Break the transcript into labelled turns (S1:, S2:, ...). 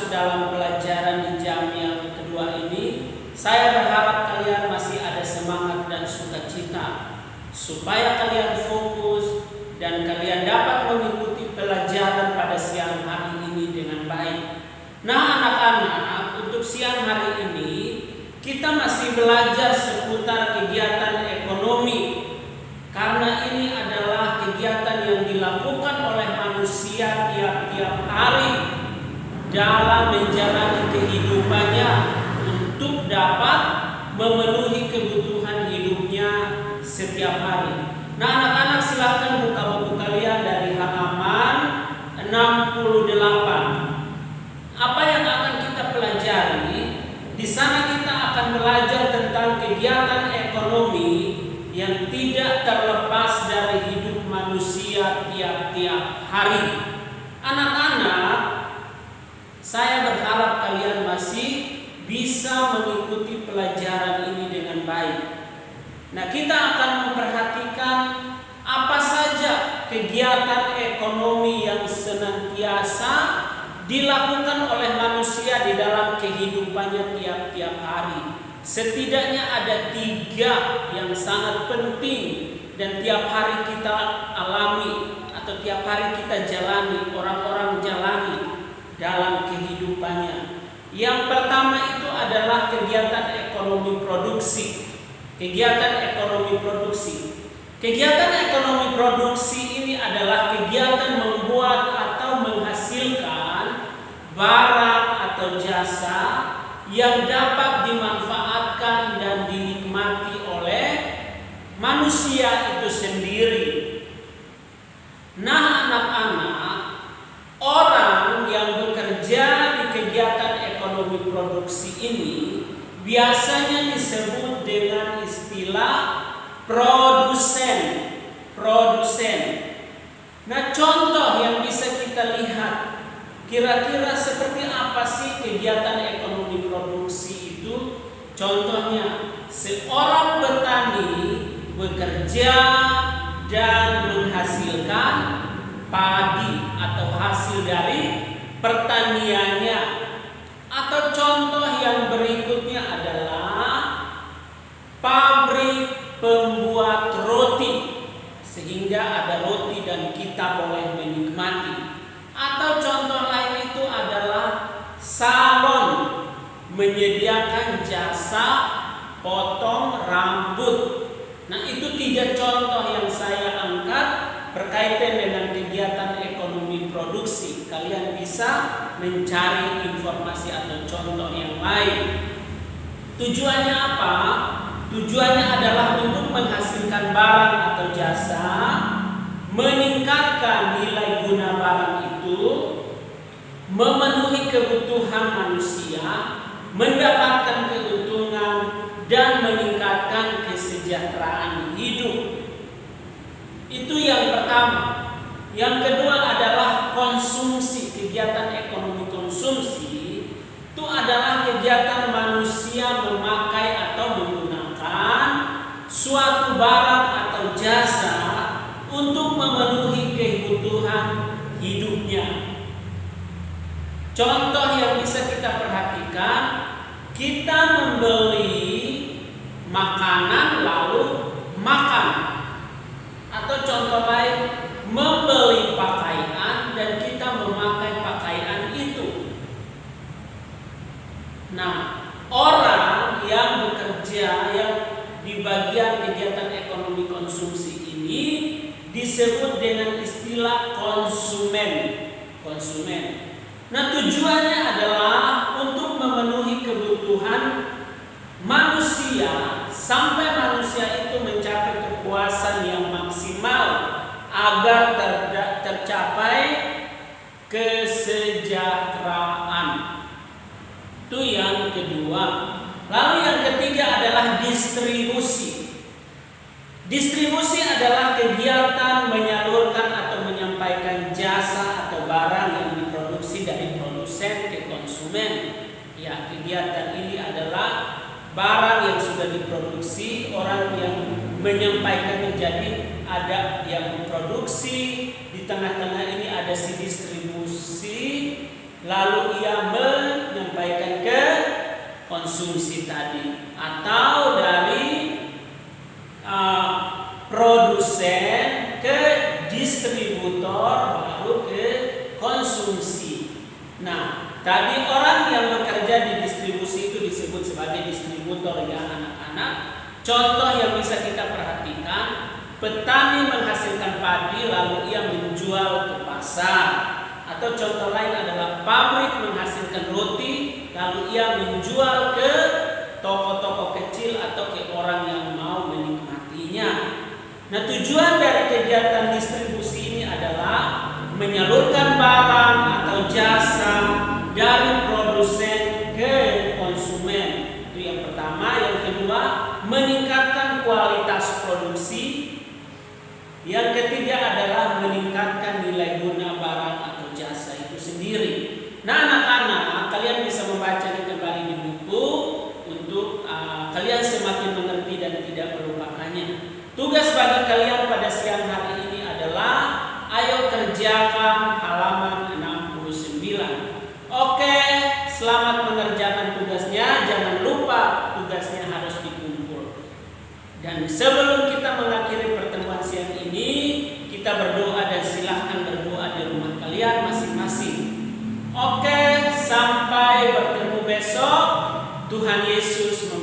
S1: masuk dalam pelajaran di jam yang kedua ini, saya berharap kalian masih ada semangat dan sukacita supaya kalian fokus dan kalian dapat mengikuti pelajaran pada siang hari ini dengan baik. Nah anak-anak, untuk siang hari ini kita masih belajar seputar kegiatan ekonomi, karena ini adalah kegiatan yang dilakukan oleh manusia tiap-tiap hari dalam menjalani kehidupannya untuk dapat memenuhi kebutuhan hidupnya setiap hari. Nah anak-anak, silahkan buka buku kalian dari halaman 68. Apa yang akan kita pelajari? Di sana kita akan belajar tentang kegiatan ekonomi yang tidak terlepas dari hidup manusia tiap-tiap hari. Anak-anak, saya berharap kalian masih bisa mengikuti pelajaran ini dengan baik. Nah, kita akan memperhatikan apa saja kegiatan ekonomi yang senantiasa dilakukan oleh manusia di dalam kehidupannya tiap-tiap hari. Setidaknya ada 3 yang sangat penting dan tiap hari kita alami atau tiap hari kita jalani, orang-orang jalani dalam kehidupannya. Yang pertama itu adalah kegiatan ekonomi produksi. Kegiatan ekonomi produksi. Kegiatan ekonomi produksi ini adalah kegiatan membuat atau menghasilkan barang atau jasa yang dapat dimanfaatkan dan dinikmati oleh manusia itu sendiri. Nah anak-anak, orang yang bekerja di kegiatan ekonomi produksi ini biasanya disebut dengan istilah produsen. Nah contoh yang bisa kita lihat, kira-kira seperti apa sih kegiatan ekonomi produksi itu? Contohnya, seorang petani bekerja dan menghasilkan padi atau hasil dari pertaniannya. Atau contoh yang berikutnya adalah pabrik pembuat roti, sehingga ada roti dan kita boleh menikmati. Atau contoh lain itu adalah salon, menyediakan jasa potong rambut. Nah itu 3 contoh yang saya angkat berkaitan dengan kegiatan ekonomi produksi. Kalian bisa mencari informasi atau contoh yang lain. Tujuannya apa? Tujuannya adalah untuk menghasilkan barang atau jasa, meningkatkan nilai guna barang itu, memenuhi kebutuhan manusia, mendapatkan keuntungan, dan meningkatkan kesejahteraan hidup. Itu yang pertama. Yang kedua adalah konsumsi. Kegiatan ekonomi konsumsi itu adalah kegiatan manusia memakai atau menggunakan suatu barang atau jasa untuk memenuhi kebutuhan hidupnya. Contoh yang bisa kita perhatikan, kita membeli makanan lalu makan. Atau contoh lain, membeli pakaian dan kita memakai pakaian itu. Nah, orang yang bekerja yang di bagian kegiatan ekonomi konsumsi ini disebut dengan istilah konsumen. Nah tujuannya adalah untuk memenuhi kebutuhan manusia sampai manusia itu mencapai kepuasan yang maksimal agar tercapai kesejahteraan. Itu yang kedua. Lalu yang ketiga adalah distribusi. Distribusi adalah kegiatan menyalurkan atau menyampaikan jasa atau barang yang diproduksi dari produsen ke konsumen. Ya, kegiatan ini adalah barang yang sudah diproduksi, orang yang menyampaikannya. Jadi ada yang memproduksi, di tengah-tengah ini ada si distribusi, lalu ia konsumsi tadi, atau dari produsen ke distributor baru ke konsumsi. Nah, tadi orang yang bekerja di distribusi itu disebut sebagai distributor ya anak-anak. Contoh yang bisa kita perhatikan, petani menghasilkan padi lalu ia menjual ke pasar. Atau contoh lain adalah pabrik menghasilkan roti lalu ia menjual ke toko-toko kecil atau ke orang yang mau menikmatinya. Nah, tujuan dari kegiatan distribusi ini adalah menyalurkan barang atau jasa dari produsen ke konsumen. Itu yang pertama. Yang kedua, meningkatkan kualitas produksi. Yang ketiga adalah meningkatkan nilai guna barang atau jasa itu sendiri. Nah, anak-anak, kalian bisa membacanya kembali di buku untuk kalian semakin mengerti dan tidak melupakannya. Tugas bagi kalian pada siang hari ini adalah ayo kerjakan halaman 69. Oke, selamat mengerjakan tugasnya. Jangan lupa tugasnya harus dikumpul. Dan sebelum kita mengakhiri pertemuan siang ini, kita berdoa dan silahkan berdoa di rumah kalian masing-masing. Oke, sampai bertemu besok. Tuhan Yesus memberkati.